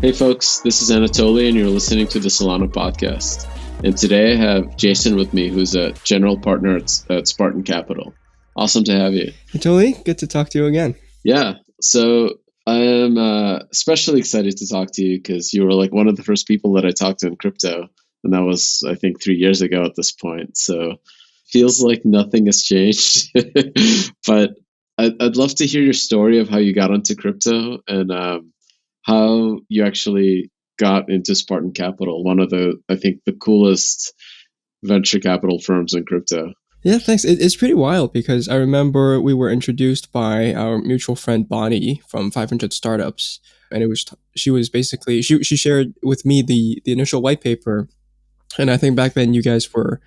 Hey folks, this is Anatoly and you're listening to the Solana podcast. And today I have Jason with me, who's a general partner at Spartan Capital. Awesome to have you. Anatoly, good to talk to you again. Yeah, so I am especially excited to talk to you because you were like one of the first people that I talked to in crypto. And that was, I think, 3 years ago at this point. So feels like nothing has changed. But I'd love to hear your story of how you got into crypto and how you actually got into Spartan Capital, one of the, I think, the coolest venture capital firms in crypto. Yeah, thanks. It's pretty wild because I remember we were introduced by our mutual friend Bonnie from 500 Startups, and she shared with me the initial white paper, and I think back then you guys were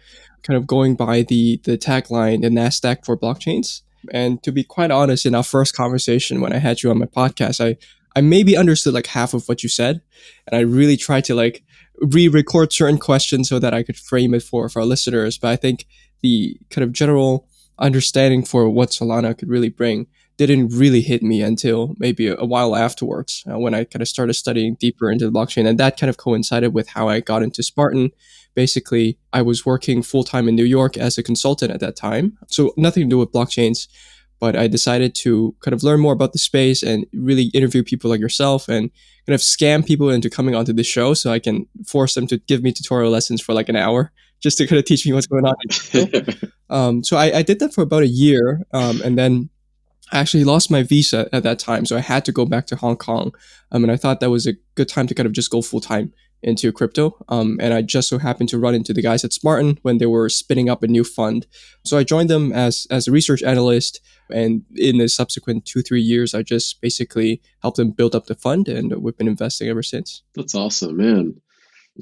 kind of going by the tagline, the NASDAQ for blockchains. And to be quite honest, in our first conversation when I had you on my podcast, I maybe understood like half of what you said, and I really tried to like re-record certain questions so that I could frame it for our listeners. But I think the kind of general understanding for what Solana could really bring didn't really hit me until maybe a while afterwards, when I kind of started studying deeper into the blockchain. And that kind of coincided with how I got into Spartan. Basically, I was working full time in New York as a consultant at that time. So nothing to do with blockchains, but I decided to kind of learn more about the space and really interview people like yourself and kind of scam people into coming onto the show so I can force them to give me tutorial lessons for like an hour just to kind of teach me what's going on. So I did that for about a year, and then I actually lost my visa at that time, so I had to go back to Hong Kong. And I thought that was a good time to kind of just go full time into crypto. And I just so happened to run into the guys at Spartan when they were spinning up a new fund. So I joined them as a research analyst. And in the subsequent 2-3 years, I just basically helped them build up the fund, and we've been investing ever since. That's awesome, man.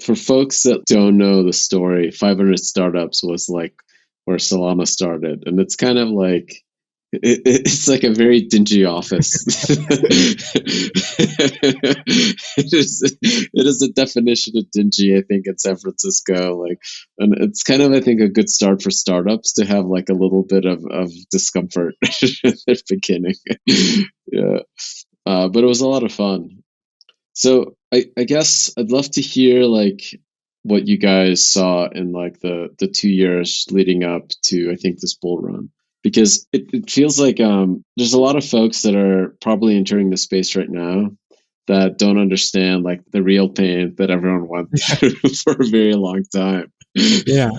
For folks that don't know the story, 500 Startups was like where Solana started. And it's kind of like, it's like a very dingy office. It is a definition of dingy, I think, in San Francisco. Like, and it's kind of, I think, a good start for startups to have like a little bit of discomfort at the beginning. Yeah, but it was a lot of fun. So I guess I'd love to hear like what you guys saw in like the 2 years leading up to, I think, this bull run. Because it feels like there's a lot of folks that are probably entering the space right now that don't understand like the real pain that everyone went through for a very long time. Yeah,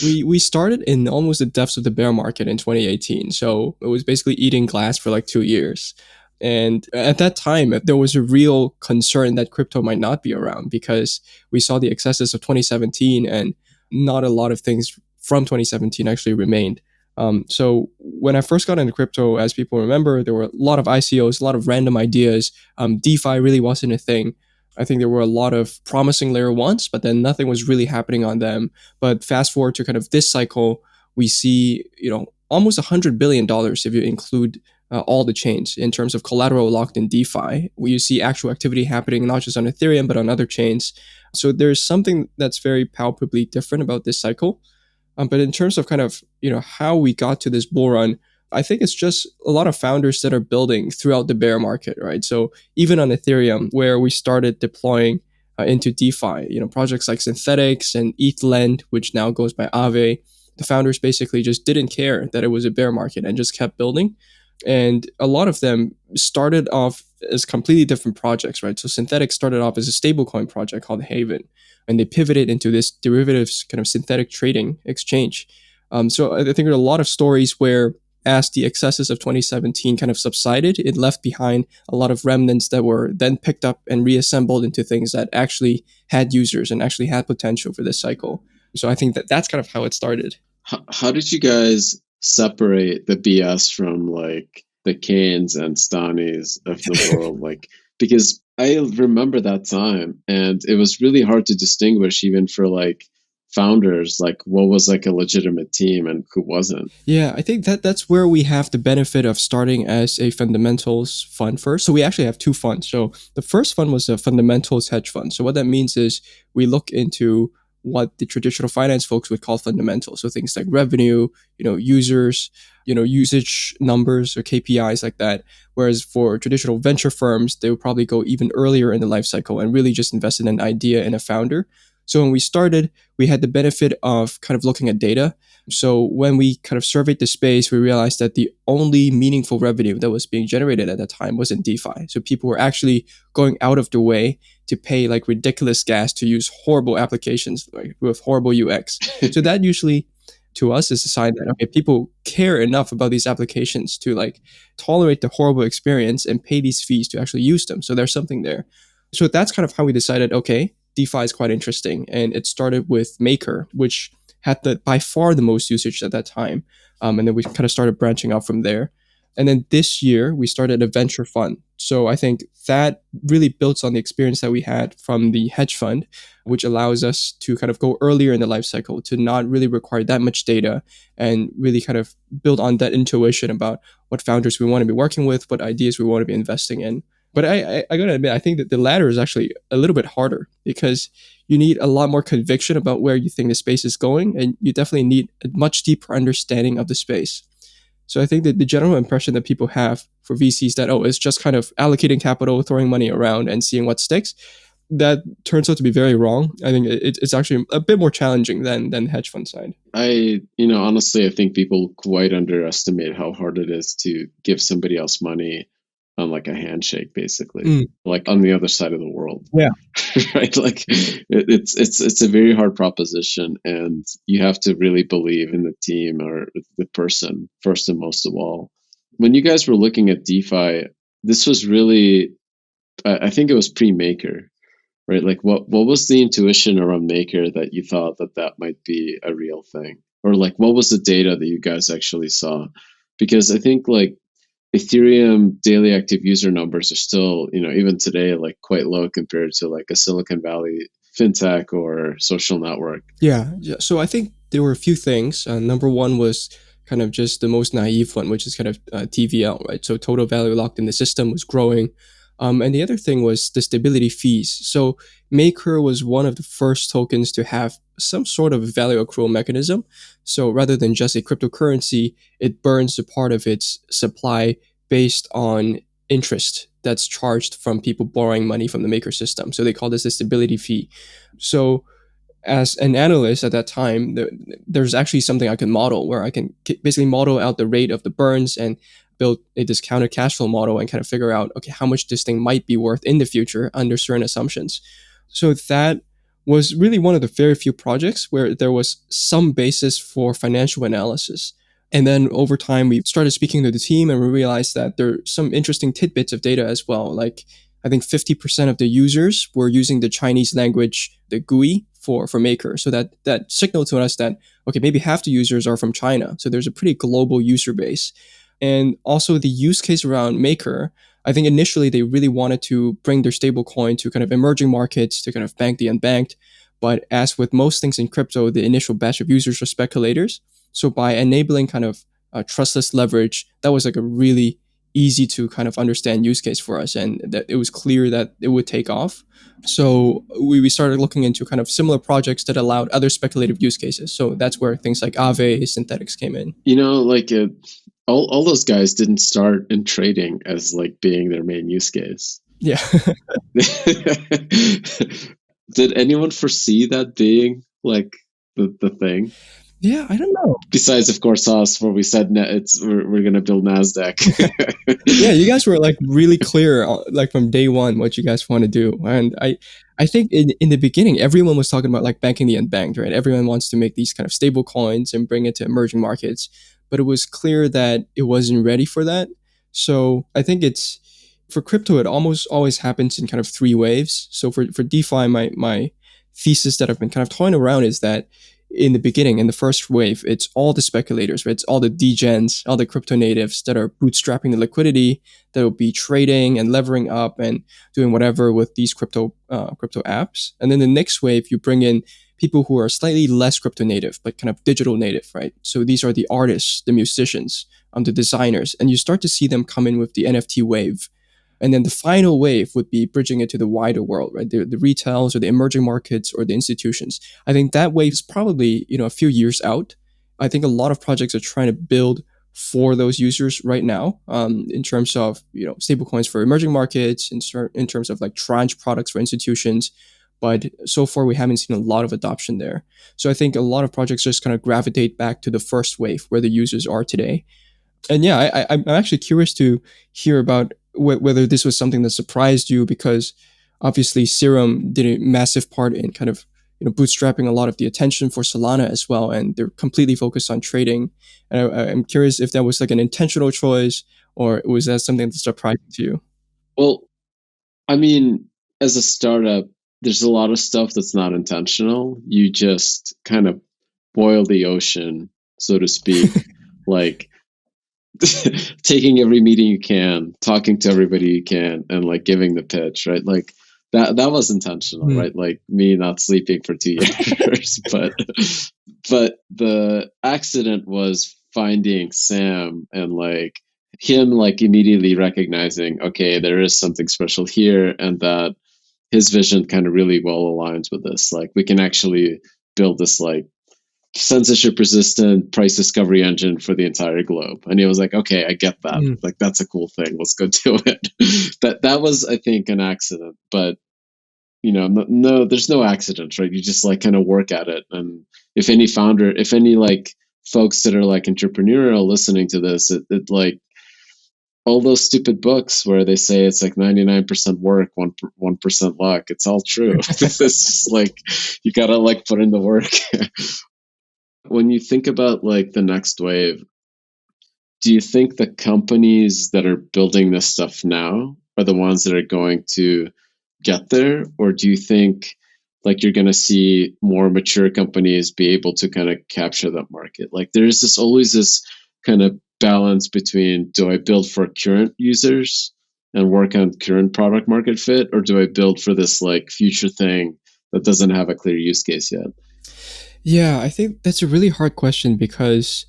we started in almost the depths of the bear market in 2018. So it was basically eating glass for like 2 years. And at that time, there was a real concern that crypto might not be around because we saw the excesses of 2017 and not a lot of things from 2017 actually remained. So when I first got into crypto, as people remember, there were a lot of ICOs, a lot of random ideas. DeFi really wasn't a thing. I think there were a lot of promising layer ones, but then nothing was really happening on them. But fast forward to kind of this cycle, we see, almost $100 billion if you include all the chains in terms of collateral locked in DeFi, where you see actual activity happening not just on Ethereum, but on other chains. So there's something that's very palpably different about this cycle. But in terms of kind of, how we got to this bull run, I think it's just a lot of founders that are building throughout the bear market, right? So even on Ethereum, where we started deploying into DeFi, projects like Synthetics and ETHLend, which now goes by Aave, the founders basically just didn't care that it was a bear market and just kept building. And a lot of them started off as completely different projects, right? So Synthetic started off as a stablecoin project called Haven, and they pivoted into this derivatives kind of synthetic trading exchange. So I think there are a lot of stories where, as the excesses of 2017 kind of subsided, it left behind a lot of remnants that were then picked up and reassembled into things that actually had users and actually had potential for this cycle. So I think that's kind of how it started. How did you guys separate the BS from like the Canes and Stanis of the world? Like, because I remember that time and it was really hard to distinguish even for like founders, like what was like a legitimate team and who wasn't. Yeah, I think that's where we have the benefit of starting as a fundamentals fund first. So we actually have two funds. So the first fund was a fundamentals hedge fund. So what that means is we look into what the traditional finance folks would call fundamentals. So things like revenue, users, usage numbers or KPIs like that. Whereas for traditional venture firms, they would probably go even earlier in the life cycle and really just invest in an idea and a founder. So when we started, we had the benefit of kind of looking at data. So when we kind of surveyed the space, we realized that the only meaningful revenue that was being generated at that time was in DeFi. So people were actually going out of their way to pay like ridiculous gas to use horrible applications like with horrible UX. So that usually to us is a sign that okay, people care enough about these applications to like tolerate the horrible experience and pay these fees to actually use them. So there's something there. So that's kind of how we decided, okay, DeFi is quite interesting. And it started with Maker, which had by far the most usage at that time. And then we kind of started branching out from there. And then this year, we started a venture fund. So I think that really builds on the experience that we had from the hedge fund, which allows us to kind of go earlier in the life cycle to not really require that much data and really kind of build on that intuition about what founders we want to be working with, what ideas we want to be investing in. But I got to admit, I think that the latter is actually a little bit harder because you need a lot more conviction about where you think the space is going, and you definitely need a much deeper understanding of the space. So I think that the general impression that people have for VCs that, oh, it's just kind of allocating capital, throwing money around and seeing what sticks, that turns out to be very wrong. I think it's actually a bit more challenging than the hedge fund side. Honestly, I think people quite underestimate how hard it is to give somebody else money on like a handshake, basically, like on the other side of the world. Yeah. Right. Like it's a very hard proposition, and you have to really believe in the team or the person first and most of all. When you guys were looking at DeFi, this was really, I think it was pre-Maker, right? Like what was the intuition around Maker that you thought that might be a real thing? Or like what was the data that you guys actually saw? Because I think like Ethereum daily active user numbers are still, even today, like quite low compared to like a Silicon Valley fintech or social network. Yeah. So I think there were a few things. Number one was kind of just the most naive one, which is kind of TVL, right? So total value locked in the system was growing. And the other thing was the stability fees. So Maker was one of the first tokens to have some sort of value accrual mechanism. So rather than just a cryptocurrency, it burns a part of its supply based on interest that's charged from people borrowing money from the Maker system. So they call this a stability fee. So as an analyst at that time, there's actually something I can model where I can basically model out the rate of the burns and build a discounted cash flow model and kind of figure out, okay, how much this thing might be worth in the future under certain assumptions. So that was really one of the very few projects where there was some basis for financial analysis. And then over time, we started speaking to the team and we realized that there are some interesting tidbits of data as well. Like I think 50% of the users were using the Chinese language, the GUI, for Maker. So that signaled to us that, okay, maybe half the users are from China. So there's a pretty global user base. And also the use case around Maker, I think initially they really wanted to bring their stablecoin to kind of emerging markets to kind of bank the unbanked. But as with most things in crypto, the initial batch of users are speculators. So by enabling kind of trustless leverage, that was like a really easy to kind of understand use case for us, and that it was clear that it would take off. So we started looking into kind of similar projects that allowed other speculative use cases. So that's where things like Aave synthetics came in. All those guys didn't start in trading as like being their main use case. Yeah. Did anyone foresee that being like the thing? Yeah, I don't know. Besides, of course, us, where we said we're going to build Nasdaq. Yeah, you guys were like really clear, like from day one, what you guys want to do. And I think in the beginning, everyone was talking about like banking the unbanked, right? Everyone wants to make these kind of stable coins and bring it to emerging markets. But it was clear that it wasn't ready for that. So I think for crypto, it almost always happens in kind of three waves. So for DeFi, my thesis that I've been kind of toying around is that in the beginning, in the first wave, it's all the speculators, right? It's all the degens, all the crypto natives that are bootstrapping the liquidity, that will be trading and levering up and doing whatever with these crypto apps. And then the next wave, you bring in people who are slightly less crypto native, but kind of digital native, right? So these are the artists, the musicians, the designers, and you start to see them come in with the NFT wave. And then the final wave would be bridging it to the wider world, right? The retails or the emerging markets or the institutions. I think that wave is probably, a few years out. I think a lot of projects are trying to build for those users right now, in terms of stablecoins for emerging markets, in terms of like tranche products for institutions. But so far, we haven't seen a lot of adoption there. So I think a lot of projects just kind of gravitate back to the first wave where the users are today. And yeah, I'm actually curious to hear about whether this was something that surprised you, because obviously Serum did a massive part in kind of bootstrapping a lot of the attention for Solana as well, and they're completely focused on trading. And I'm curious if that was like an intentional choice, or was that something that surprised you? Well, I mean, as a startup, there's a lot of stuff that's not intentional. You just kind of boil the ocean, so to speak, like taking every meeting you can, talking to everybody you can, and like giving the pitch, right? Like that was intentional, right? Like me not sleeping for 2 years, but the accident was finding Sam and like him like immediately recognizing, okay, there is something special here, and that his vision kind of really well aligns with this. Like we can actually build this like censorship resistant price discovery engine for the entire globe. And he was like, okay, I get that. Like that's a cool thing. Let's go do it. That was, I think, an accident. But no, there's no accidents, right? You just like kind of work at it. And if any like folks that are like entrepreneurial listening to this, it like all those stupid books where they say it's like 99% work, 1% luck. It's all true. It's just like you gotta like put in the work. When you think about like the next wave, do you think the companies that are building this stuff now are the ones that are going to get there? Or do you think like you're going to see more mature companies be able to kind of capture that market? Like there's always this kind of balance between, do I build for current users and work on current product market fit, or do I build for this like future thing that doesn't have a clear use case yet? Yeah, I think that's a really hard question, because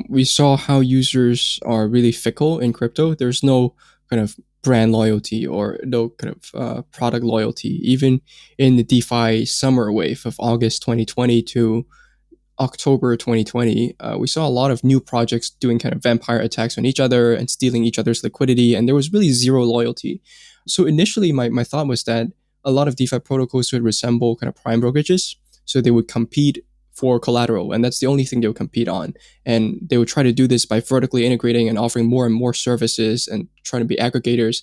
we saw how users are really fickle in crypto. There's no kind of brand loyalty or no kind of product loyalty. Even in the DeFi summer wave of August 2020 to October 2020, we saw a lot of new projects doing kind of vampire attacks on each other and stealing each other's liquidity, and there was really zero loyalty. So initially, my thought was that a lot of DeFi protocols would resemble kind of prime brokerages. So they would compete for collateral, and that's the only thing they would compete on. And they would try to do this by vertically integrating and offering more and more services and trying to be aggregators.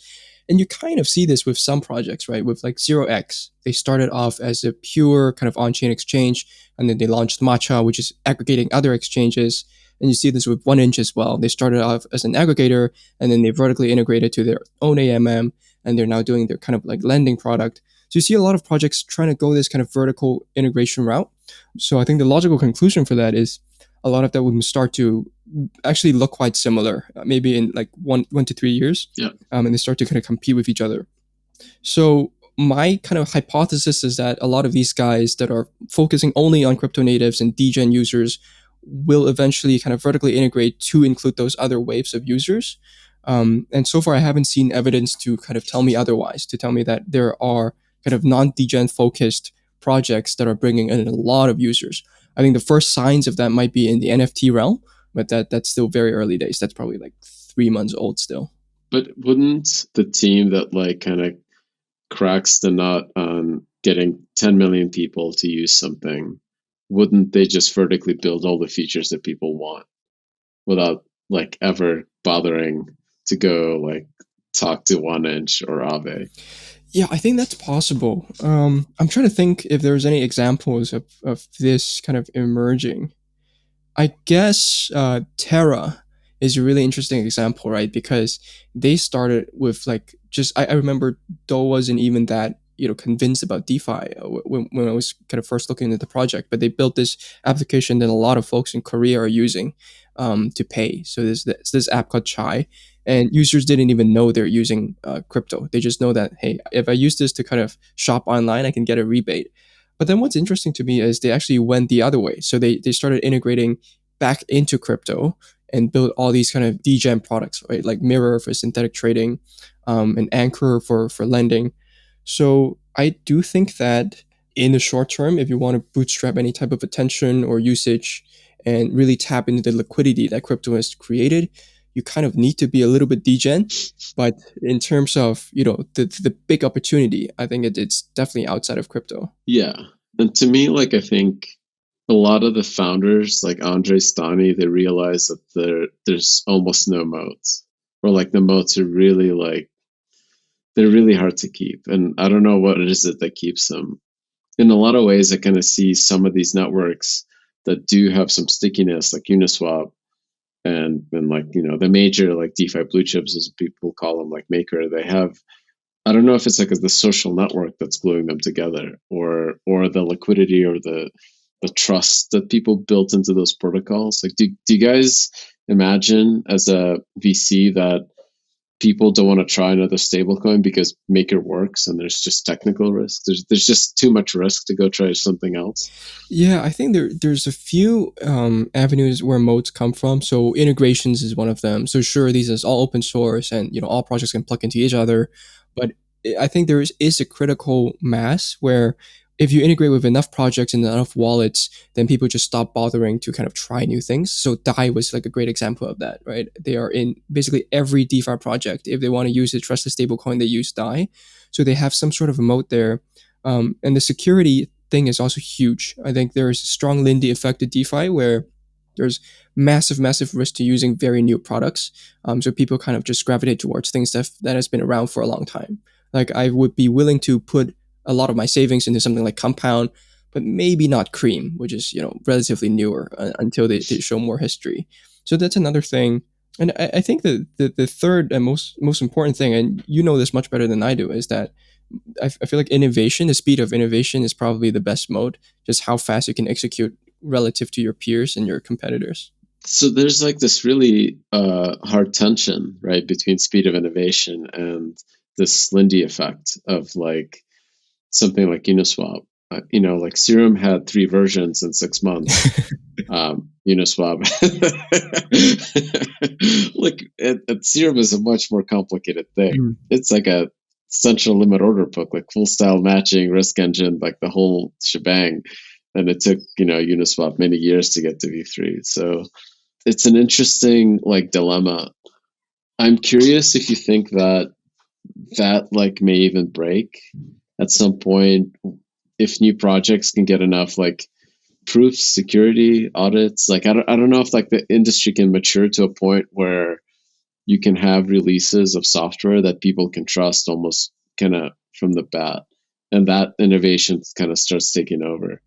And you kind of see this with some projects, right? With like 0x, they started off as a pure kind of on-chain exchange, and then they launched Matcha, which is aggregating other exchanges. And you see this with 1inch as well. They started off as an aggregator, and then they vertically integrated to their own AMM, and they're now doing their kind of like lending product. So you see a lot of projects trying to go this kind of vertical integration route. So I think the logical conclusion for that is a lot of that would start to actually look quite similar, maybe in like 1 to 3 years. Yeah. And they start to kind of compete with each other. So my kind of hypothesis is that a lot of these guys that are focusing only on crypto natives and degen users will eventually kind of vertically integrate to include those other waves of users. And so far, I haven't seen evidence to kind of tell me otherwise, to tell me that there are kind of non-degen focused projects that are bringing in a lot of users. I think the first signs of that might be in the NFT realm, but that's still very early days. That's probably like 3 months old still. But wouldn't the team that like kind of cracks the nut on getting 10 million people to use something, wouldn't they just vertically build all the features that people want without like ever bothering to go like talk to 1inch or Aave? Yeah, I think that's possible. I'm trying to think if there's any examples of this kind of emerging. I guess Terra is a really interesting example, right? Because they started with like just I remember Doe wasn't even that convinced about DeFi when I was kind of first looking at the project, but they built this application that a lot of folks in Korea are using to pay. So there's this app called Choi, and users didn't even know they're using crypto. They just know that, hey, if I use this to kind of shop online, I can get a rebate. But then what's interesting to me is they actually went the other way. So they started integrating back into crypto and build all these kind of degen products, right? Like Mirror for synthetic trading, and Anchor for lending. So I do think that in the short term, if you want to bootstrap any type of attention or usage and really tap into the liquidity that crypto has created, you kind of need to be a little bit degen. But in terms of the big opportunity, I think it's definitely outside of crypto. Yeah, and to me, like I think a lot of the founders, like Andre Stani, they realize that there's almost no moats, or like the moats are really like they're really hard to keep, and I don't know what it is that keeps them. In a lot of ways, I kind of see some of these networks that do have some stickiness, like Uniswap, and like the major like DeFi blue chips, as people call them, like Maker. They have, I don't know if it's like the social network that's gluing them together, or the liquidity, or the trust that people built into those protocols. Like, do you guys imagine as a VC that people don't want to try another stablecoin because Maker works and there's just technical risk? There's just too much risk to go try something else. Yeah, I think there's a few avenues where modes come from. So integrations is one of them. So sure, these is all open source, and all projects can plug into each other. But I think there is a critical mass where if you integrate with enough projects and enough wallets, then people just stop bothering to kind of try new things. So DAI was like a great example of that, right? They are in basically every DeFi project. If they want to use a trusted stablecoin, they use DAI. So they have some sort of a moat there. And the security thing is also huge. I think there's a strong Lindy effect to DeFi where there's massive risk to using very new products. So people kind of just gravitate towards things that has been around for a long time. Like I would be willing to put a lot of my savings into something like Compound, but maybe not Cream, which is relatively newer until they show more history. So that's another thing. And I think the third and most important thing, and you know this much better than I do, is that I feel like innovation, the speed of innovation is probably the best mode, just how fast you can execute relative to your peers and your competitors. So there's like this really hard tension, right, between speed of innovation and this Lindy effect of like something like Uniswap. Like Serum had 3 versions in 6 months. Uniswap, look, at Serum is a much more complicated thing. Mm. It's like a central limit order book, like full style matching, risk engine, like the whole shebang. And it took Uniswap many years to get to V3. So it's an interesting like dilemma. I'm curious if you think that like may even break at some point if new projects can get enough like proofs, security audits. Like I don't know if like the industry can mature to a point where you can have releases of software that people can trust almost kind of from the bat, and that innovation kind of starts taking over.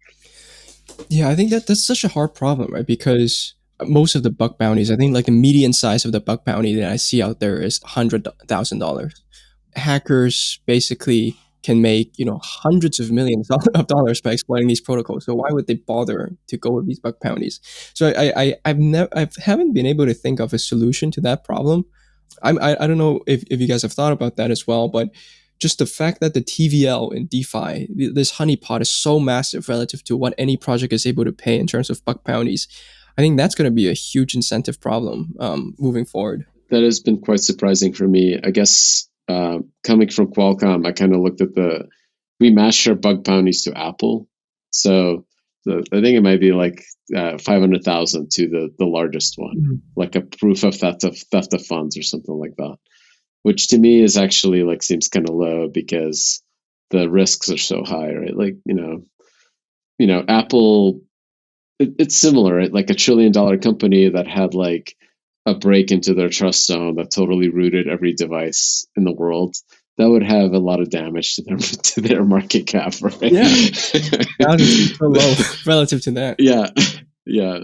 Yeah, I think that's such a hard problem, right? Because most of the bug bounties, I think like the median size of the bug bounty that I see out there is $100,000. Hackers basically can make hundreds of millions of dollars by exploiting these protocols. So why would they bother to go with these bug bounties? So I haven't been able to think of a solution to that problem. I don't know if you guys have thought about that as well, but just the fact that the TVL in DeFi, this honeypot is so massive relative to what any project is able to pay in terms of bug bounties, I think that's going to be a huge incentive problem moving forward. That has been quite surprising for me. I guess coming from Qualcomm, I kind of looked at we matched our bug bounties to Apple. So I think it might be like 500,000 to the largest one, like a proof of theft of funds or something like that, which to me is actually like seems kind of low because the risks are so high, right? Like Apple, it's similar, right? Like $1 trillion company that had like a break into their trust zone that totally rooted every device in the world. That would have a lot of damage to their market cap, right? Yeah, that is so low relative to that. Yeah.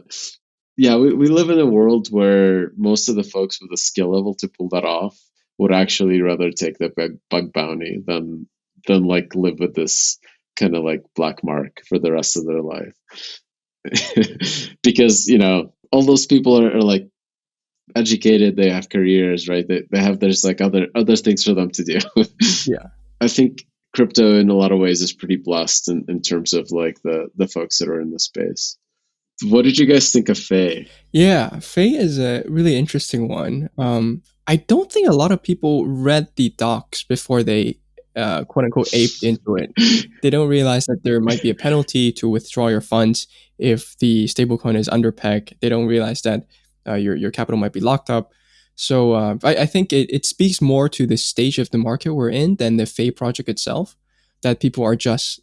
We live in a world where most of the folks with the skill level to pull that off would actually rather take the bug bounty than like live with this kind of like black mark for the rest of their life. Because all those people are like educated, they have careers, right? They have there's like other things for them to do. Yeah, I think crypto in a lot of ways is pretty blessed in terms of like the folks that are in the space. What did you guys think of Faye? Yeah, Faye is a really interesting one. I don't think a lot of people read the docs before they quote unquote aped into it. They don't realize that there might be a penalty to withdraw your funds if the stablecoin is under peg. They don't realize that your capital might be locked up. So I think it speaks more to the stage of the market we're in than the Faye project itself. That people are just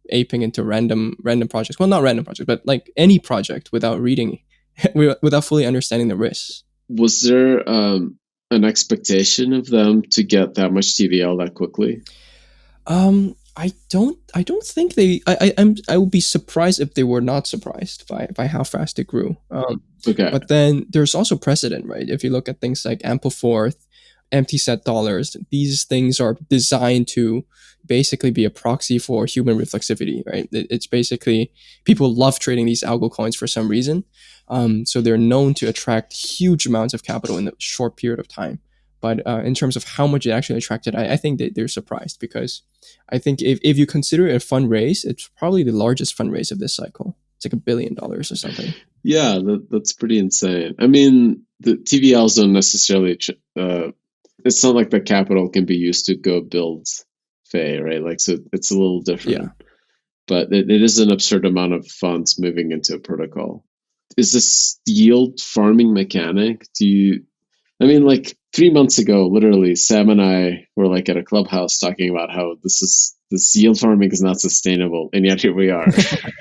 aping into random projects. Well, not random projects, but like any project without reading without fully understanding the risks. Was there an expectation of them to get that much TVL that quickly? I don't think they. I would be surprised if they were not surprised by how fast it grew. Okay. But then there's also precedent, right? If you look at things like Ampleforth, empty set dollars, these things are designed to basically be a proxy for human reflexivity, right? It's basically people love trading these algo coins for some reason. So they're known to attract huge amounts of capital in a short period of time. But in terms of how much it actually attracted, I think that they're surprised because I think if you consider it a fundraise, it's probably the largest fundraise of this cycle. It's like $1 billion or something. Yeah, that's pretty insane. I mean, the TVLs don't necessarily. It's not like the capital can be used to go build Faye, right? Like, so it's a little different. Yeah. But it is an absurd amount of funds moving into a protocol. Is this yield farming mechanic? I mean, like 3 months ago, literally, Sam and I were like at a clubhouse talking about how this yield farming is not sustainable, and yet here we are.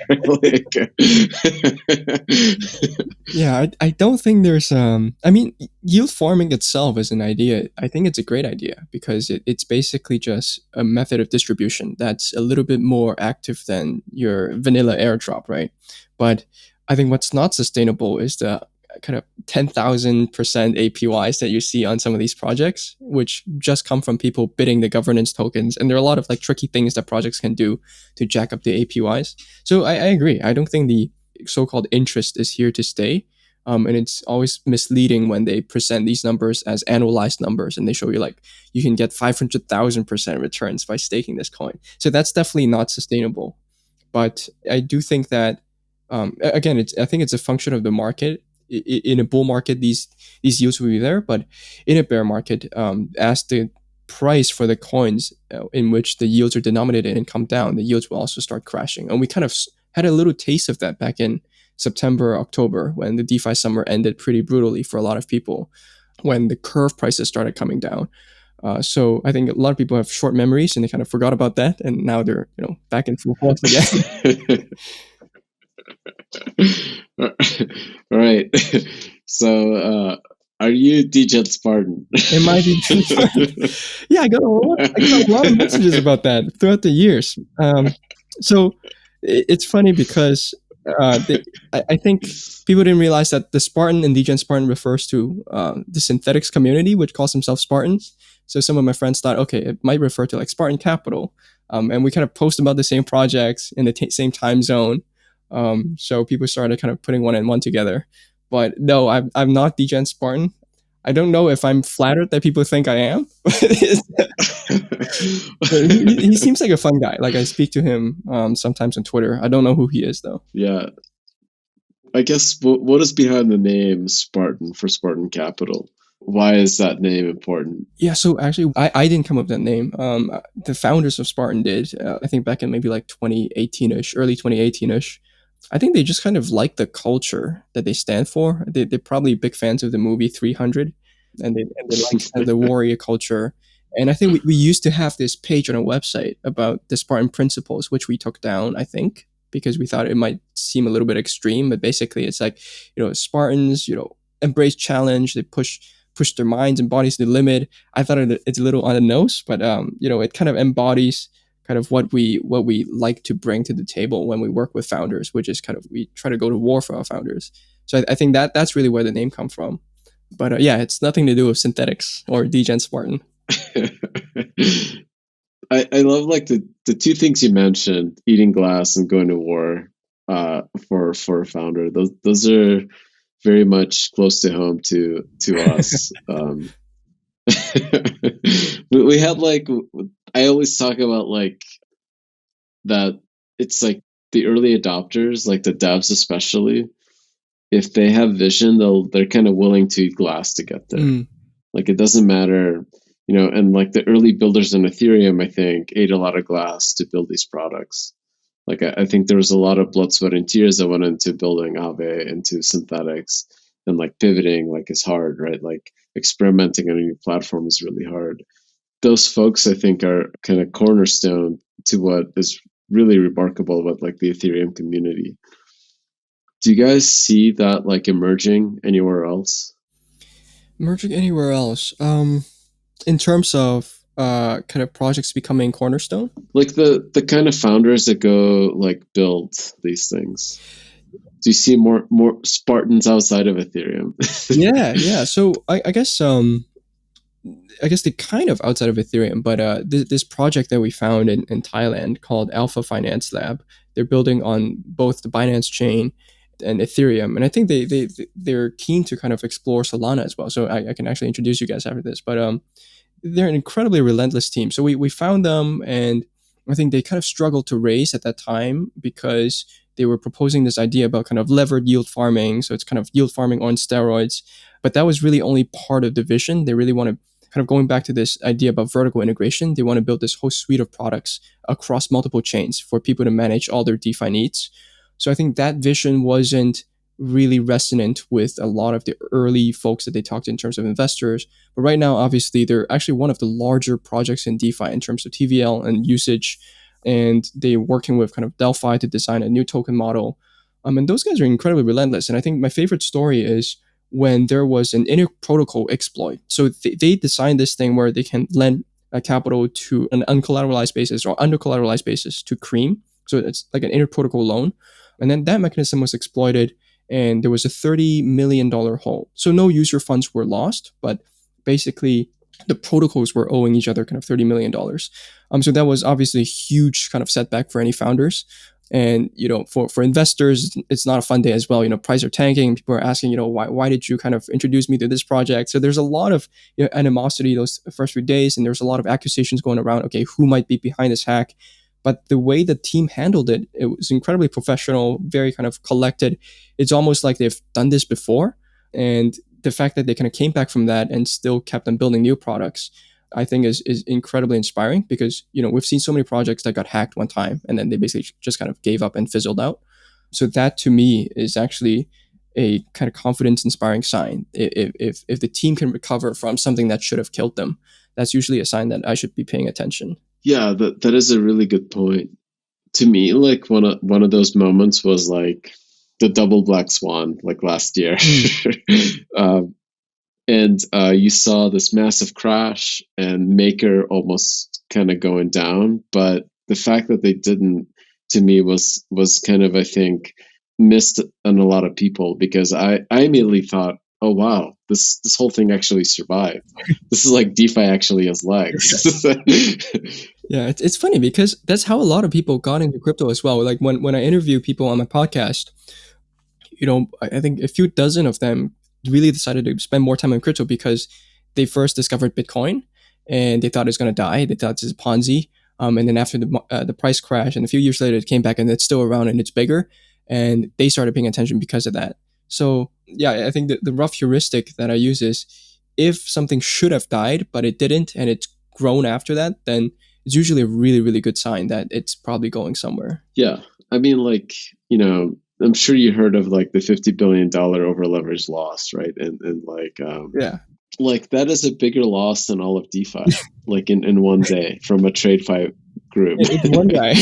Like, yeah, I don't think there's I mean, yield farming itself is an idea. I think it's a great idea because it's basically just a method of distribution that's a little bit more active than your vanilla airdrop, right? But I think what's not sustainable is the kind of 10,000% APYs that you see on some of these projects, which just come from people bidding the governance tokens. And there are a lot of like tricky things that projects can do to jack up the APYs. So I agree. I don't think the so-called interest is here to stay. And it's always misleading when they present these numbers as annualized numbers and they show you like you can get 500,000% returns by staking this coin. So that's definitely not sustainable. But I do think that again, I think it's a function of the market. In a bull market, these yields will be there, but in a bear market, as the price for the coins in which the yields are denominated and come down, the yields will also start crashing. And we kind of had a little taste of that back in September, October, when the DeFi summer ended pretty brutally for a lot of people, when the curve prices started coming down. So I think a lot of people have short memories and they kind of forgot about that, and now they're back in full force again. All right. So, are you DJ Spartan? It might be. Yeah, I got a lot of messages about that throughout the years. So it's funny because I think people didn't realize that the Spartan and DJ Spartan refers to the synthetics community, which calls themselves Spartans. So some of my friends thought, okay, it might refer to like Spartan Capital. And we kind of post about the same projects in the same time zone. So people started kind of putting one and one together. But no, I'm not DJ Spartan. I don't know if I'm flattered that people think I am. he seems like a fun guy. Like I speak to him sometimes on Twitter. I don't know who he is though. Yeah. I guess what is behind the name Spartan for Spartan Capital? Why is that name important? Yeah, so actually, I didn't come up with that name. The founders of Spartan did. I think back in maybe like 2018-ish, early 2018-ish. I think they just kind of like the culture that they stand for. They're probably big fans of the movie 300, and they like the warrior culture. And I think we used to have this page on our website about the Spartan principles, which we took down, I think, because we thought it might seem a little bit extreme. But basically, it's like, Spartans, embrace challenge. They push their minds and bodies to the limit. I thought it's a little on the nose, but it kind of embodies kind of what we like to bring to the table when we work with founders, which is kind of we try to go to war for our founders. So I think that's really where the name comes from. But yeah, it's nothing to do with synthetics or Degen Spartan. I love like the two things you mentioned, eating glass and going to war for a founder. Those are very much close to home to us. We had like, I always talk about like that it's like the early adopters, like the devs especially, if they have vision, they're kind of willing to eat glass to get there. Like it doesn't matter, and like the early builders in Ethereum, I think, ate a lot of glass to build these products. Like I think there was a lot of blood, sweat, and tears that went into building Aave, into synthetics, and like pivoting like is hard, right? Like experimenting on a new platform is really hard. Those folks, I think, are kind of cornerstone to what is really remarkable about like the Ethereum community. Do you guys see that like emerging anywhere else? Emerging anywhere else? In terms of kind of projects becoming cornerstone? Like the kind of founders that go like build these things. Do you see more Spartans outside of Ethereum? Yeah. So I guess they kind of outside of Ethereum, but this project that we found in Thailand called Alpha Finance Lab, they're building on both the Binance chain and Ethereum, and I think they're keen to kind of explore Solana as well. So I can actually introduce you guys after this, but they're an incredibly relentless team. So we found them, and I think they kind of struggled to raise at that time because they were proposing this idea about kind of levered yield farming. So it's kind of yield farming on steroids, but that was really only part of the vision. They really want to kind of going back to this idea about vertical integration. They want to build this whole suite of products across multiple chains for people to manage all their DeFi needs. So I think that vision wasn't really resonant with a lot of the early folks that they talked to in terms of investors. But right now, obviously, they're actually one of the larger projects in DeFi in terms of TVL and usage. And they're working with kind of Delphi to design a new token model. And those guys are incredibly relentless. And I think my favorite story is when there was an inter-protocol exploit. So they designed this thing where they can lend capital to an uncollateralized basis or under-collateralized basis to Cream. So it's like an inter-protocol loan. And then that mechanism was exploited, and there was a $30 million hole. So no user funds were lost, but basically the protocols were owing each other kind of $30 million. So that was obviously a huge kind of setback for any founders. And, for investors, it's not a fun day as well. Prices are tanking. People are asking, why did you kind of introduce me to this project? So there's a lot of animosity those first few days, and there's a lot of accusations going around. Okay, who might be behind this hack? But the way the team handled it, it was incredibly professional, very kind of collected. It's almost like they've done this before. And the fact that they kind of came back from that and still kept on building new products, I think is incredibly inspiring because, we've seen so many projects that got hacked one time and then they basically just kind of gave up and fizzled out. So that to me is actually a kind of confidence inspiring sign. If the team can recover from something that should have killed them, that's usually a sign that I should be paying attention. Yeah, that is a really good point. To me, like one of those moments was like the double black swan, like last year. And you saw this massive crash and Maker almost kind of going down. But the fact that they didn't, to me, was kind of, I think, missed on a lot of people, because I immediately thought, oh wow, this whole thing actually survived. This is like DeFi actually has legs. Yeah, it's funny because that's how a lot of people got into crypto as well. Like when I interview people on my podcast, I think a few dozen of them really decided to spend more time on crypto because they first discovered Bitcoin and they thought it was going to die. They thought it's a Ponzi. And then after the price crash and a few years later it came back and it's still around and it's bigger, and they started paying attention because of that. So yeah, I think the rough heuristic that I use is if something should have died but it didn't and it's grown after that, then it's usually a really, really good sign that it's probably going somewhere. Yeah. I mean, like, I'm sure you heard of like the $50 billion over leveraged loss, right? And like, yeah, like that is a bigger loss than all of DeFi, like in one day from a TradeFi group. It's one guy.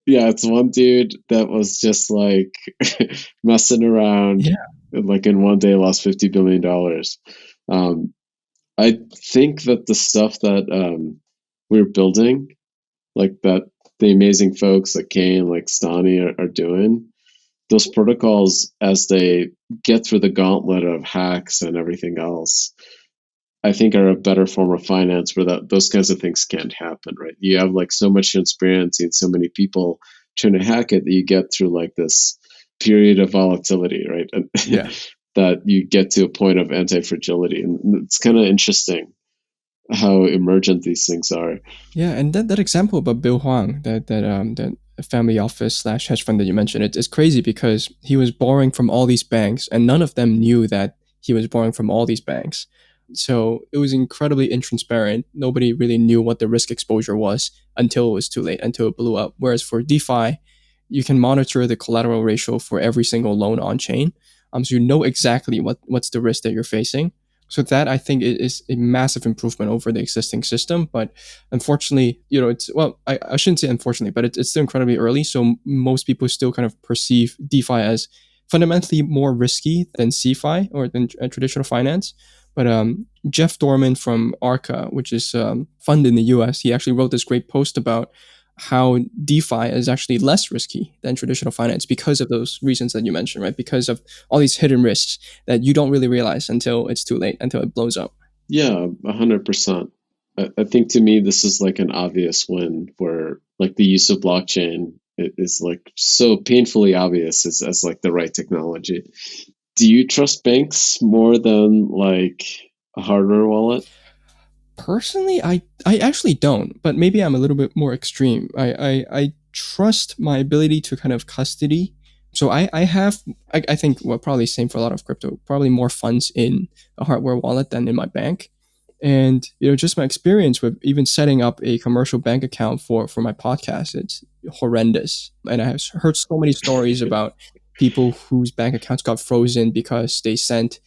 Yeah, it's one dude that was just like messing around. Yeah. And like in one day lost $50 billion. I think that the stuff that we're building, like that the amazing folks like Kane, like Stani are doing, those protocols, as they get through the gauntlet of hacks and everything else, I think are a better form of finance where those kinds of things can't happen, right? You have like so much transparency and so many people trying to hack it that you get through like this period of volatility, right? And Yeah. that you get to a point of anti-fragility. And it's kind of interesting how emergent these things are. Yeah, and that example about Bill Huang that family office slash hedge fund that you mentioned, it's crazy because he was borrowing from all these banks and none of them knew that he was borrowing from all these banks. So it was incredibly intransparent. Nobody really knew what the risk exposure was until it was too late, until it blew up. Whereas for DeFi, you can monitor the collateral ratio for every single loan on chain. So you know exactly what's the risk that you're facing. So that I think is a massive improvement over the existing system. But unfortunately, it's, well, I shouldn't say unfortunately, but it's still incredibly early. So most people still kind of perceive DeFi as fundamentally more risky than CeFi or than traditional finance. But Jeff Dorman from Arca, which is fund in the US, he actually wrote this great post about how DeFi is actually less risky than traditional finance because of those reasons that you mentioned, right? Because of all these hidden risks that you don't really realize until it's too late, until it blows up. Yeah, 100%. I think to me, this is like an obvious win where like the use of blockchain is like so painfully obvious as like the right technology. Do you trust banks more than like a hardware wallet? Personally, I actually don't, but maybe I'm a little bit more extreme. I trust my ability to kind of custody. So I have, I think, well, probably same for a lot of crypto, probably more funds in a hardware wallet than in my bank. And, just my experience with even setting up a commercial bank account for my podcast, it's horrendous. And I have heard so many stories about people whose bank accounts got frozen because they sent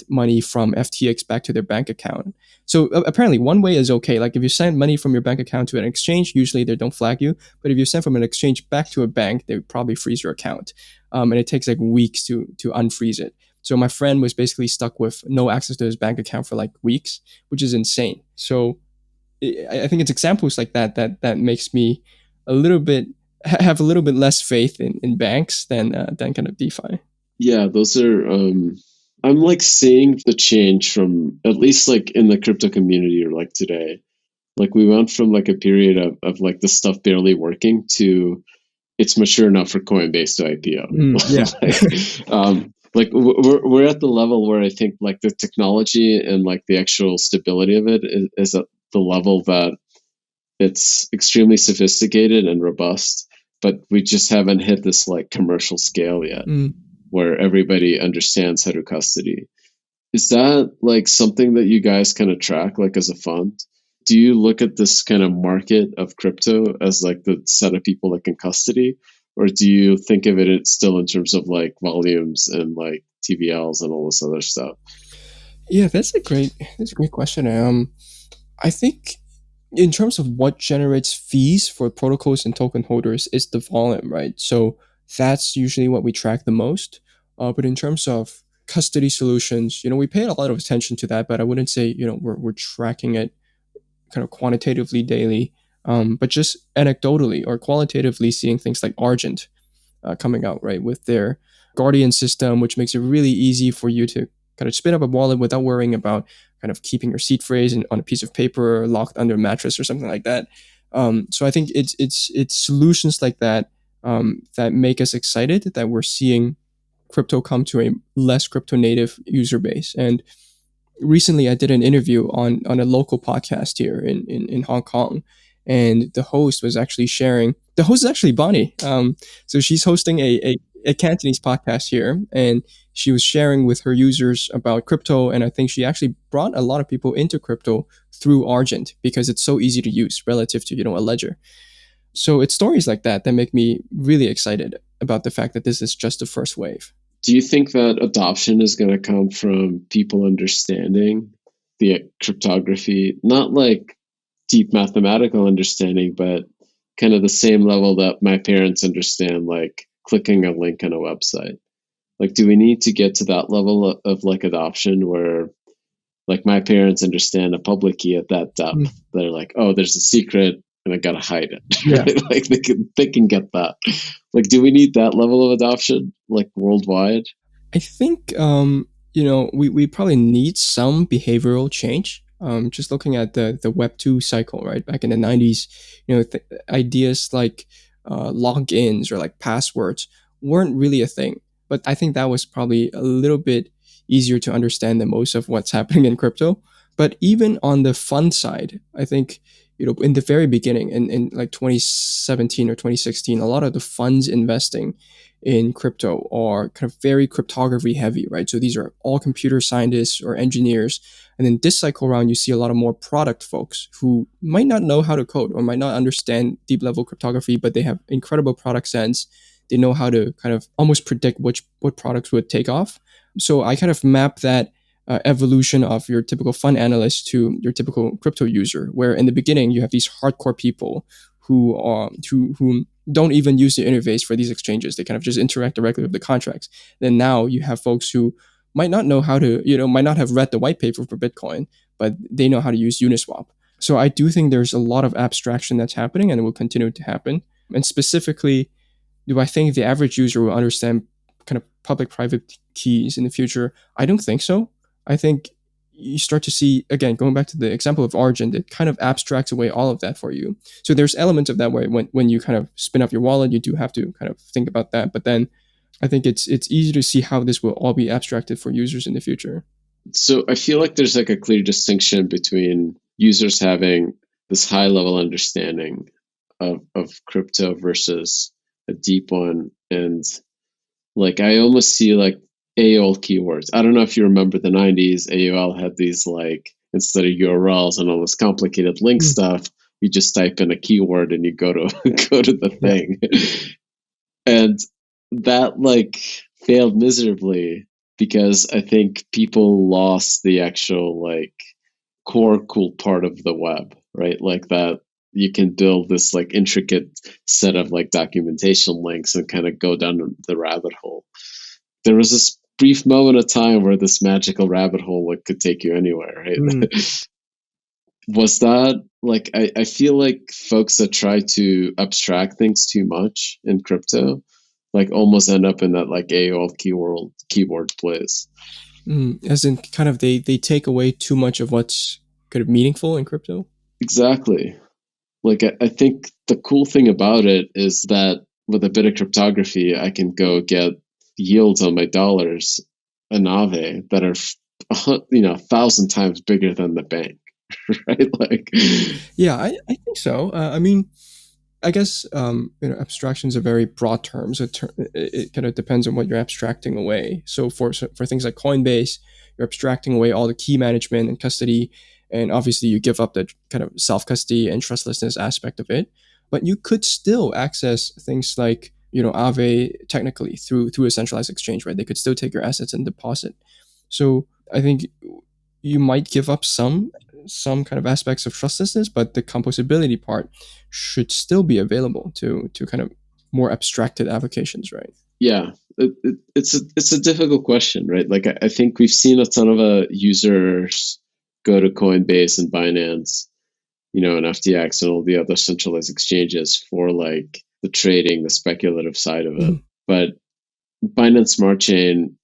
money from FTX back to their bank account. So apparently, one way is okay. Like if you send money from your bank account to an exchange, usually they don't flag you. But if you send from an exchange back to a bank, they would probably freeze your account, and it takes like weeks to unfreeze it. So my friend was basically stuck with no access to his bank account for like weeks, which is insane. So I think it's examples like that makes me a little bit have a little bit less faith in banks than kind of DeFi. Yeah, those are I'm like seeing the change from at least like in the crypto community or like today. Like we went from like a period of like the stuff barely working to it's mature enough for Coinbase to Yeah. IPO. Like we're at the level where I think like the technology and like the actual stability of it is at the level that it's extremely sophisticated and robust, but we just haven't hit this like commercial scale yet Mm. where everybody understands how to custody. Is that like something that you guys kind of track like as a fund? Do you look at this kind of market of crypto as like the set of people that can custody? Or do you think of it still in terms of like volumes and like TVLs and all this other stuff? Yeah, that's a great question. I think in terms of what generates fees for protocols and token holders is the volume, right? So that's usually what we track the most. But in terms of custody solutions, we pay a lot of attention to that, but I wouldn't say, we're tracking it kind of quantitatively daily, but just anecdotally or qualitatively seeing things like Argent coming out, right, with their Guardian system, which makes it really easy for you to kind of spin up a wallet without worrying about kind of keeping your seed phrase on a piece of paper or locked under a mattress or something like that. So I think it's solutions like that that make us excited that we're seeing crypto come to a less crypto native user base. And recently I did an interview on a local podcast here in Hong Kong, and the host is actually Bonnie. So she's hosting a Cantonese podcast here, and she was sharing with her users about crypto, and I think she actually brought a lot of people into crypto through Argent because it's so easy to use relative to a ledger. So it's stories like that make me really excited about the fact that this is just the first wave. Do you think that adoption is going to come from people understanding the cryptography, not like deep mathematical understanding, but kind of the same level that my parents understand, like clicking a link on a website? Like, do we need to get to that level of like adoption where like my parents understand a public key at that depth? Mm. They're like, oh, there's a secret and I gotta hide it. Yeah. Right? Like they can get that. Like, do we need that level of adoption like worldwide? I think we probably need some behavioral change. Just looking at the Web 2 cycle, right? Back in the 90s, ideas like logins or like passwords weren't really a thing. But I think that was probably a little bit easier to understand than most of what's happening in crypto. But even on the fund side, I think in the very beginning, in like 2017 or 2016, a lot of the funds investing in crypto are kind of very cryptography heavy, right? So these are all computer scientists or engineers. And then this cycle around, you see a lot of more product folks who might not know how to code or might not understand deep level cryptography, but they have incredible product sense. They know how to kind of almost predict what products would take off. So I kind of map that evolution of your typical fund analyst to your typical crypto user, where in the beginning you have these hardcore people who don't even use the interface for these exchanges. They kind of just interact directly with the contracts. Then now you have folks who might not know how to, might not have read the white paper for Bitcoin, but they know how to use Uniswap. So I do think there's a lot of abstraction that's happening and it will continue to happen. And specifically, do I think the average user will understand kind of public-private keys in the future? I don't think so. I think you start to see, again, going back to the example of Origin, it kind of abstracts away all of that for you. So there's elements of that way when you kind of spin up your wallet, you do have to kind of think about that. But then I think it's easy to see how this will all be abstracted for users in the future. So I feel like there's like a clear distinction between users having this high level understanding of crypto versus a deep one. And like I almost see like AOL keywords. I don't know if you remember the 90s. AOL had these like, instead of URLs and all this complicated link stuff, you just type in a keyword and you go to go to the thing. And that like failed miserably because I think people lost the actual like core cool part of the web, right? Like that you can build this like intricate set of like documentation links and kind of go down the rabbit hole. There was this brief moment of time where this magical rabbit hole like could take you anywhere, right? Was that like I feel like folks that try to abstract things too much in crypto like almost end up in that like AOL keyboard place. As in kind of they take away too much of what's kind of meaningful in crypto. Exactly. Like I think the cool thing about it is that with a bit of cryptography, I can go get yields on my dollars an Aave that are 1,000 times bigger than the bank, right? Like, yeah, I think so. I mean, I guess abstraction is a very broad term, so it kind of depends on what you're abstracting away. So for things like Coinbase, you're abstracting away all the key management and custody, and obviously you give up the kind of self custody and trustlessness aspect of it. But you could still access things like Aave technically through a centralized exchange, right? They could still take your assets and deposit. So I think you might give up some kind of aspects of trustlessness, but the composability part should still be available to kind of more abstracted applications, right? Yeah, it's a difficult question, right? Like I think we've seen a ton of users go to Coinbase and Binance, and FTX and all the other centralized exchanges for like the trading, the speculative side of it. But Binance Smart Chain,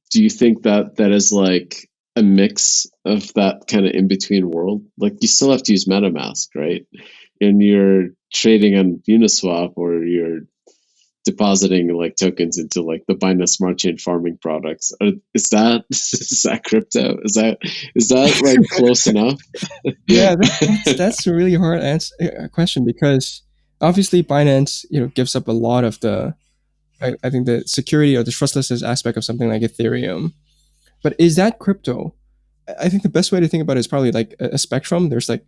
do you think that is like a mix of that kind of in between world? Like you still have to use MetaMask, right? And you're trading on Uniswap or you're depositing like tokens into like the Binance Smart Chain farming products. Is that crypto? Is that like close enough? Yeah, that's a really hard question because obviously Binance gives up a lot of the I think the security or the trustlessness aspect of something like Ethereum. But is that crypto? I think the best way to think about it is probably like a spectrum. There's like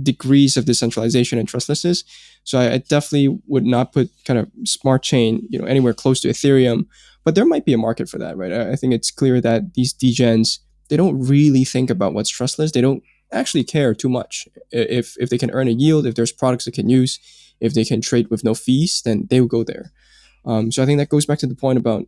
degrees of decentralization and trustlessness. So I definitely would not put kind of smart chain, anywhere close to Ethereum, but there might be a market for that, right? I think it's clear that these degens, they don't really think about what's trustless. They don't actually care too much. If they can earn a yield, if there's products they can use, if they can trade with no fees, then they will go there. So I think that goes back to the point about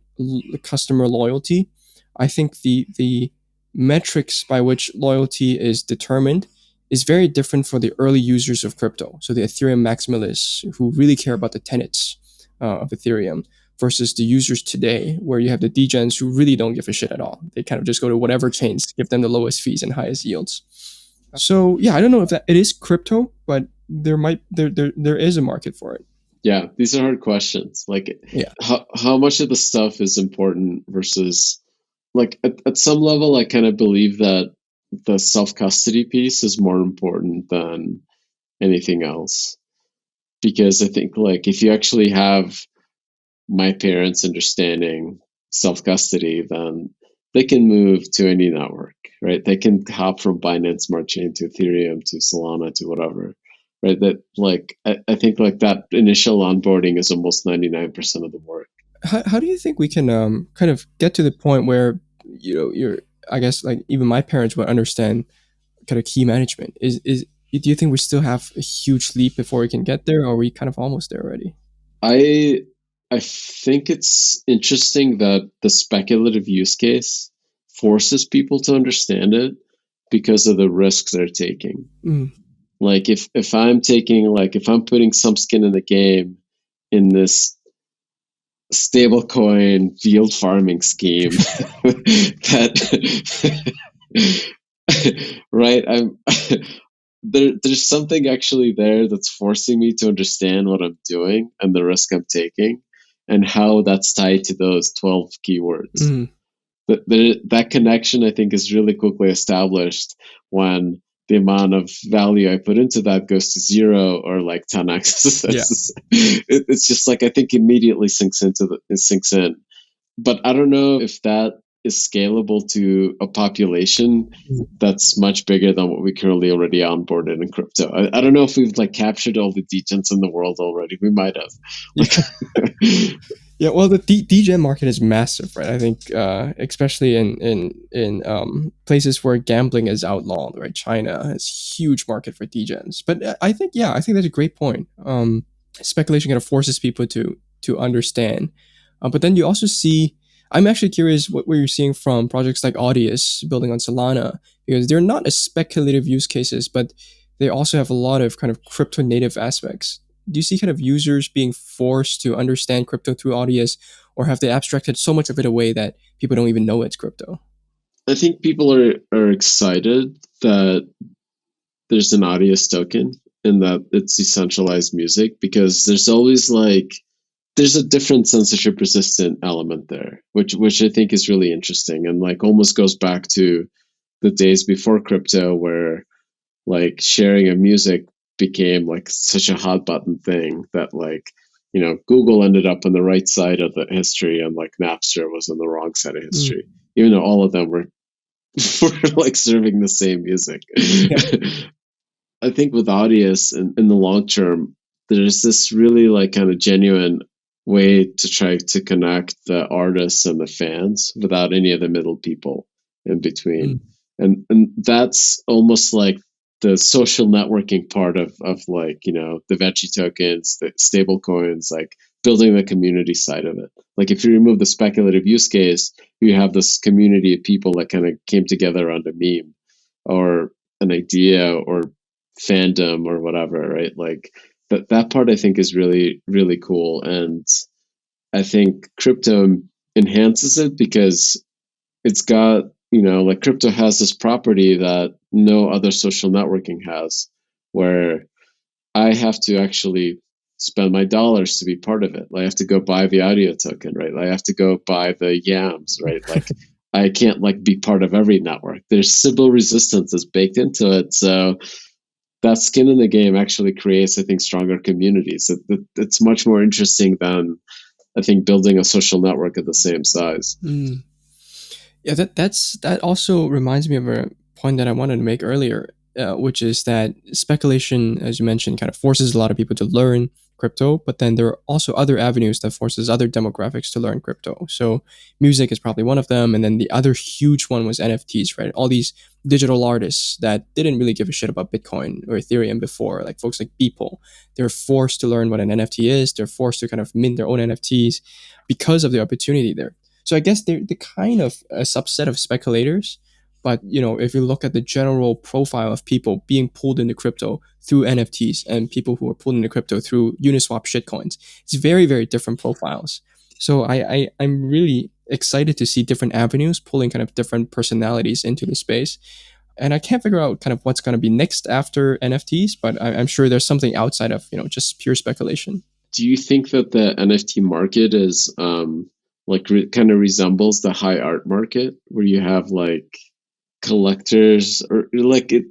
customer loyalty. I think the metrics by which loyalty is determined is very different for the early users of crypto. So the Ethereum maximalists who really care about the tenets of Ethereum versus the users today, where you have the degens who really don't give a shit at all. They kind of just go to whatever chains give them the lowest fees and highest yields. So yeah, I don't know if that it is crypto, but there is a market for it. Yeah, these are hard questions. Like, how much of the stuff is important versus, like, at some level, I kind of believe that the self-custody piece is more important than anything else. Because I think like if you actually have my parents understanding self-custody, then they can move to any network, right? They can hop from Binance Smart Chain to Ethereum to Solana to whatever, right? That like I think like that initial onboarding is almost 99% of the work. How do you think we can kind of get to the point where you're I guess like even my parents would understand kind of key management? Is do you think we still have a huge leap before we can get there, or are we kind of almost there already? I I think it's interesting that the speculative use case forces people to understand it because of the risks they're taking. Mm. Like if I'm taking like if I'm putting some skin in the game in this stablecoin field farming scheme that right I'm there's something actually there that's forcing me to understand what I'm doing and the risk I'm taking and how that's tied to those 12 keywords. Mm. That connection, I think, is really quickly established when the amount of value I put into that goes to 0 or like 10x. Yeah. It's just like I think immediately it sinks in. But I don't know if that is scalable to a population Mm. that's much bigger than what we currently already onboarded in crypto. I don't know if we've like captured all the degens in the world already. We might have. Yeah. Yeah, well, the DGen market is massive, right? I think, especially in places where gambling is outlawed, right? China has huge market for DGens. But I think, yeah, I think that's a great point. Speculation kind of forces people to understand, but then you also see. I'm actually curious what you're seeing from projects like Audius building on Solana because they're not as speculative use cases, but they also have a lot of kind of crypto native aspects. Do you see kind of users being forced to understand crypto through Audius, or have they abstracted so much of it away that people don't even know it's crypto? I think people are excited that there's an Audius token and that it's decentralized music because there's always like there's a different censorship resistant element there, which I think is really interesting and like almost goes back to the days before crypto where like sharing of music became like such a hot button thing that like Google ended up on the right side of the history and like Napster was on the wrong side of Mm. history, even though all of them were were like serving the same music. Yeah. I think with Audius in the long term, there's this really like kind of genuine way to try to connect the artists and the fans without any of the middle people in between. Mm. And that's almost like the social networking part of like, the veggie tokens, the stable coins, like building the community side of it. Like if you remove the speculative use case, you have this community of people that kind of came together around a meme or an idea or fandom or whatever, right? Like that part I think is really, really cool. And I think crypto enhances it because it's got, like crypto has this property that no other social networking has, where I have to actually spend my dollars to be part of it. I have to go buy the audio token, right? I have to go buy the yams, right? Like I can't like be part of every network. There's Sybil resistance is baked into it. So that skin in the game actually creates, I think, stronger communities. It's much more interesting than I think building a social network at the same size. Mm. Yeah, that also reminds me of a point that I wanted to make earlier, which is that speculation, as you mentioned, kind of forces a lot of people to learn crypto, but then there are also other avenues that forces other demographics to learn crypto. So music is probably one of them, and then the other huge one was NFTs, right? All these digital artists that didn't really give a shit about Bitcoin or Ethereum before, like folks like Beeple, they're forced to learn what an NFT is. They're forced to kind of mint their own NFTs because of the opportunity there. So I guess they're kind of a subset of speculators. But if you look at the general profile of people being pulled into crypto through NFTs and people who are pulled into crypto through Uniswap shitcoins, it's very, very different profiles. So I'm really excited to see different avenues pulling kind of different personalities into the space. And I can't figure out kind of what's going to be next after NFTs, but I'm sure there's something outside of just pure speculation. Do you think that the NFT market is kind of resembles the high art market where you have like collectors or like it?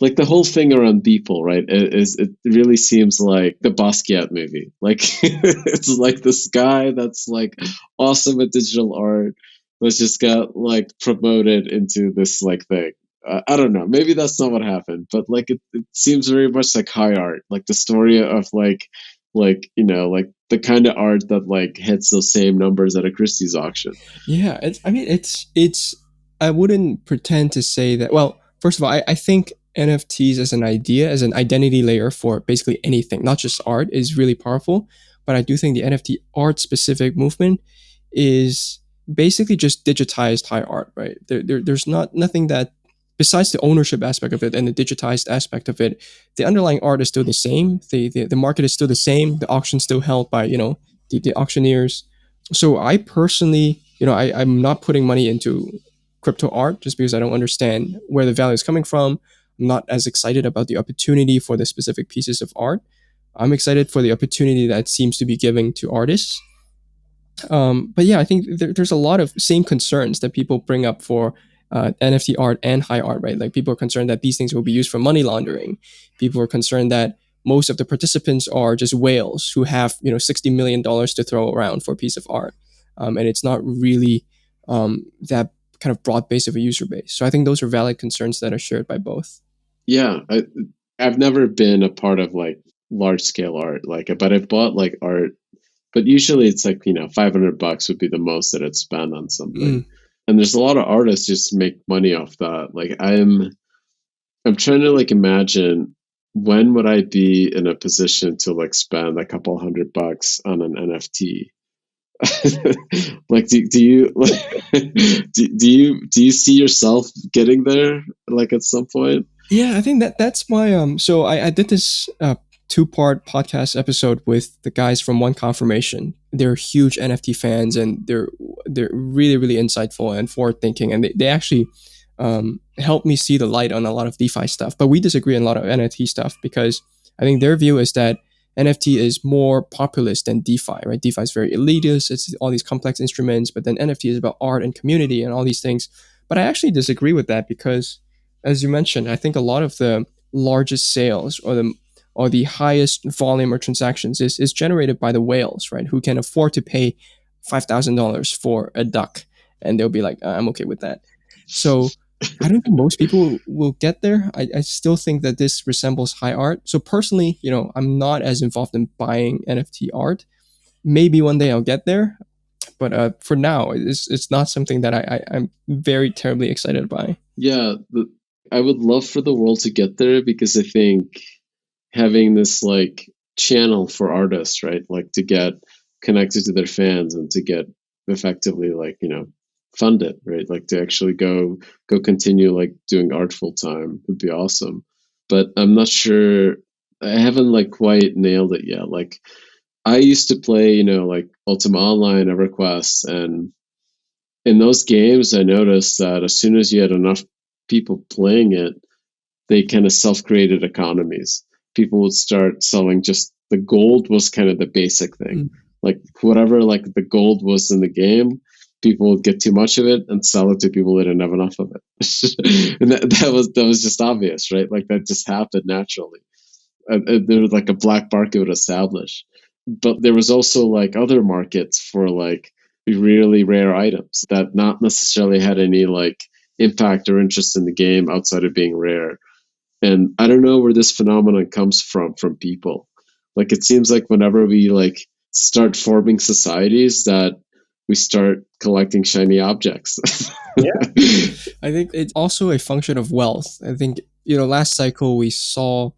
like the whole thing around Beeple, right? It really seems like the Basquiat movie. Like it's like this guy that's like awesome at digital art, was just got like promoted into this like thing. I don't know. Maybe that's not what happened, but like it seems very much like high art, like the story of like like the kind of art that like hits those same numbers at a Christie's auction. Yeah, I mean, it's. I wouldn't pretend to say that. Well, first of all, I think NFTs as an idea, as an identity layer for basically anything, not just art, is really powerful. But I do think the NFT art specific movement is basically just digitized high art, right? There's nothing that besides the ownership aspect of it and the digitized aspect of it, the underlying art is still the same. The market is still the same. The auction's still held by the auctioneers. So I personally, I'm not putting money into crypto art just because I don't understand where the value is coming from. I'm not as excited about the opportunity for the specific pieces of art. I'm excited for the opportunity that seems to be giving to artists. But yeah, I think there's a lot of same concerns that people bring up for NFT art and high art, right? Like people are concerned that these things will be used for money laundering. People are concerned that most of the participants are just whales who have $60 million to throw around for a piece of art, and it's not really that kind of broad base of a user base. So I think those are valid concerns that are shared by both. Yeah, I've never been a part of like large scale art, like, but I've bought like art, but usually it's like $500 would be the most that I'd spend on something. Mm. And there's a lot of artists just make money off that. Like I'm trying to like imagine when would I be in a position to like spend a couple $100 on an NFT. Like do you like, do you see yourself getting there like at some point? Yeah, I think that's why. So I did this two-part podcast episode with the guys from One Confirmation. They're huge NFT fans, and they're really really insightful and forward thinking, and they actually helped me see the light on a lot of DeFi stuff. But we disagree on a lot of NFT stuff because I think their view is that NFT is more populist than DeFi, right? DeFi is very elitist. It's all these complex instruments, but then NFT is about art and community and all these things. But I actually disagree with that because, as you mentioned, I think a lot of the largest sales or the highest volume of transactions is generated by the whales, right? Who can afford to pay $5,000 for a duck, and they'll be like, I'm okay with that. So I don't think most people will get there. I still think that this resembles high art. So personally, I'm not as involved in buying NFT art. Maybe one day I'll get there, but for now, it's not something that I'm very terribly excited by. Yeah, I would love for the world to get there because I think having this like channel for artists, right? Like to get connected to their fans and to get effectively like, fund it, right? Like to actually go continue like doing art full time would be awesome. But I'm not sure, I haven't like quite nailed it yet. Like I used to play, like Ultima Online, EverQuest, and in those games I noticed that as soon as you had enough people playing it, they kind of self-created economies. People would start selling just the gold was kind of the basic thing. Mm. Like whatever like the gold was in the game, people would get too much of it and sell it to people that didn't have enough of it. And that was just obvious, right? Like that just happened naturally. There was like a black market would establish. But there was also like other markets for like really rare items that not necessarily had any like impact or interest in the game outside of being rare. And I don't know where this phenomenon comes from people. Like it seems like whenever we like start forming societies that we start collecting shiny objects. Yeah. I think it's also a function of wealth. I think, last cycle we saw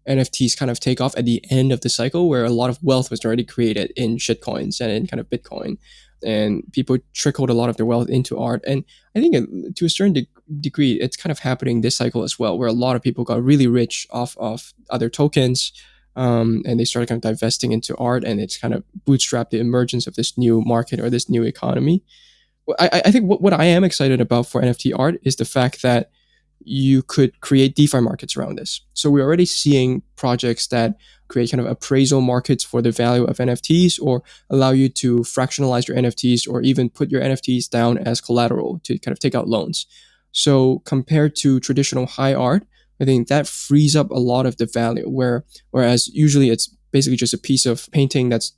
NFTs kind of take off at the end of the cycle where a lot of wealth was already created in shitcoins and in kind of Bitcoin. And people trickled a lot of their wealth into art. And I think to a certain degree, it's kind of happening this cycle as well, where a lot of people got really rich off of other tokens. And they started kind of divesting into art, and it's kind of bootstrapped the emergence of this new market or this new economy. I think what I am excited about for NFT art is the fact that you could create DeFi markets around this. So we're already seeing projects that create kind of appraisal markets for the value of NFTs or allow you to fractionalize your NFTs or even put your NFTs down as collateral to kind of take out loans. So compared to traditional high art, I think that frees up a lot of the value. Whereas usually it's basically just a piece of painting that's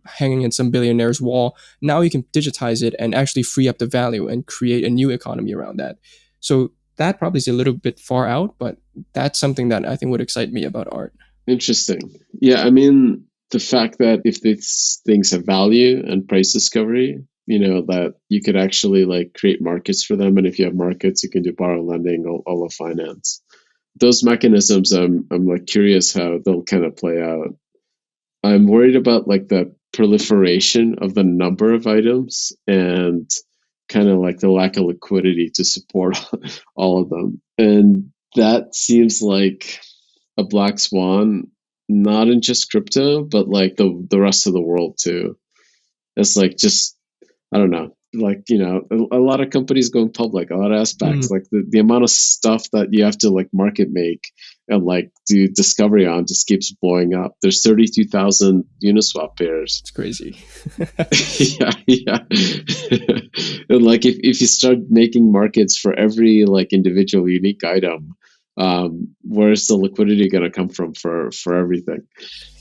hanging in some billionaire's wall. Now you can digitize it and actually free up the value and create a new economy around that. So that probably is a little bit far out, but that's something that I think would excite me about art. Interesting. Yeah, I mean, the fact that if these things have value and price discovery, that you could actually like create markets for them, and if you have markets, you can do borrow lending, all of finance. Those mechanisms, I'm like curious how they'll kind of play out. I'm worried about like the proliferation of the number of items and kind of like the lack of liquidity to support all of them. And that seems like a black swan, not in just crypto, but like the rest of the world too. It's like just, I don't know, like, a lot of companies going public, a lot of aspects, like the amount of stuff that you have to like market make and like do discovery on just keeps blowing up. There's 32,000 Uniswap pairs. It's crazy. yeah. And like if you start making markets for every like individual unique item, where's the liquidity going to come from for everything?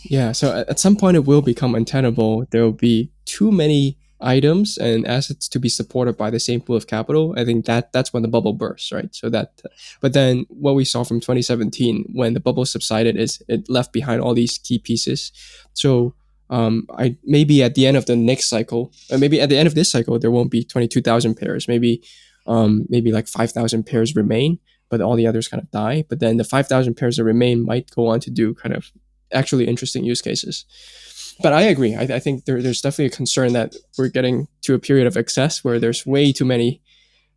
Yeah, so at some point it will become untenable. There will be too many items and assets to be supported by the same pool of capital. I think that's when the bubble bursts, right? But then what we saw from 2017 when the bubble subsided is it left behind all these key pieces. So I maybe at the end of the next cycle, or maybe at the end of this cycle, there won't be 22,000 pairs. Maybe like 5,000 pairs remain, but all the others kind of die. But then the 5,000 pairs that remain might go on to do kind of actually interesting use cases. But I agree. I think there's definitely a concern that we're getting to a period of excess where there's way too many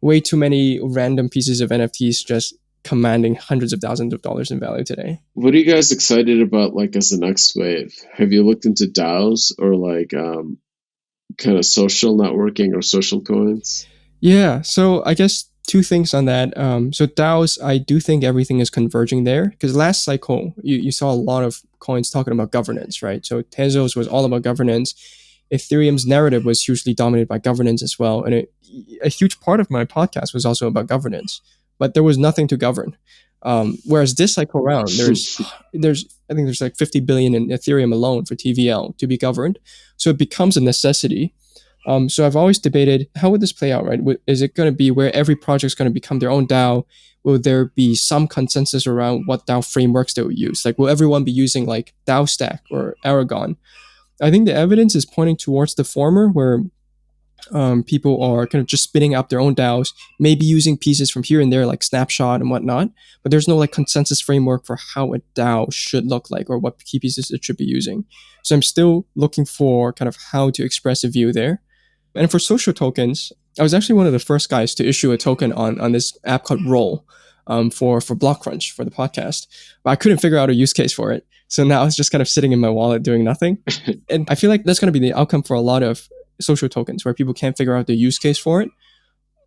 random pieces of NFTs just commanding hundreds of thousands of dollars in value today. What are you guys excited about, like, as the next wave? Have you looked into DAOs or like kind of social networking or social coins? Yeah. So I guess two things on that. So DAOs, I do think everything is converging there because last cycle you saw a lot of coins talking about governance, right? So Tezos was all about governance. Ethereum's narrative was hugely dominated by governance as well, and a huge part of my podcast was also about governance. But there was nothing to govern. Whereas this cycle around, there's I think there's like 50 billion in Ethereum alone for TVL to be governed, so it becomes a necessity. So I've always debated how would this play out, right? Is it going to be where every project is going to become their own DAO? Will there be some consensus around what DAO frameworks they will use? Like, will everyone be using like DAO Stack or Aragon? I think the evidence is pointing towards the former, where people are kind of just spinning up their own DAOs, maybe using pieces from here and there, like Snapshot and whatnot. But there's no like consensus framework for how a DAO should look like or what key pieces it should be using. So I'm still looking for kind of how to express a view there. And for social tokens, I was actually one of the first guys to issue a token on this app called Roll for BlockCrunch for the podcast. But I couldn't figure out a use case for it. So now it's just kind of sitting in my wallet doing nothing. And I feel like that's going to be the outcome for a lot of social tokens where people can't figure out the use case for it.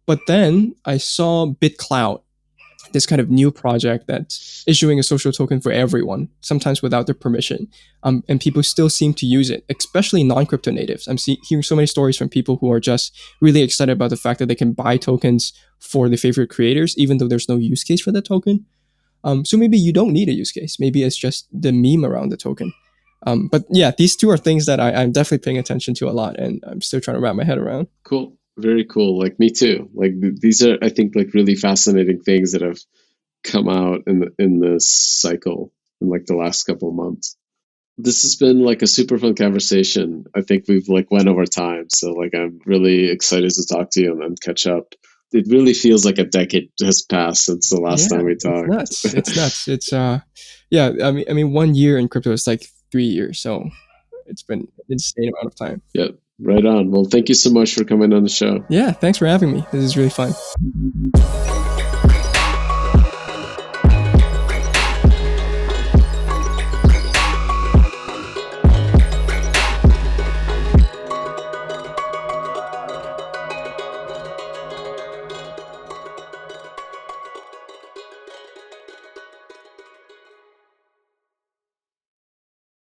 But then I saw BitClout, this kind of new project that's issuing a social token for everyone, sometimes without their permission. And people still seem to use it, especially non-crypto natives. I'm hearing so many stories from people who are just really excited about the fact that they can buy tokens for their favorite creators, even though there's no use case for that token. So maybe you don't need a use case. Maybe it's just the meme around the token. But yeah, these two are things that I'm definitely paying attention to a lot, and I'm still trying to wrap my head around. Cool. Very cool. Like me too. Like these are, I think, like really fascinating things that have come out in this cycle in like the last couple of months. This has been like a super fun conversation. I think we've like went over time, so like I'm really excited to talk to you and catch up. It really feels like a decade has passed since the last time we talked. It's nuts. It's yeah. I mean, 1 year in crypto is like 3 years, so it's been an insane amount of time. Yep. Right on. Well, thank you so much for coming on the show. Yeah, thanks for having me. This is really fun.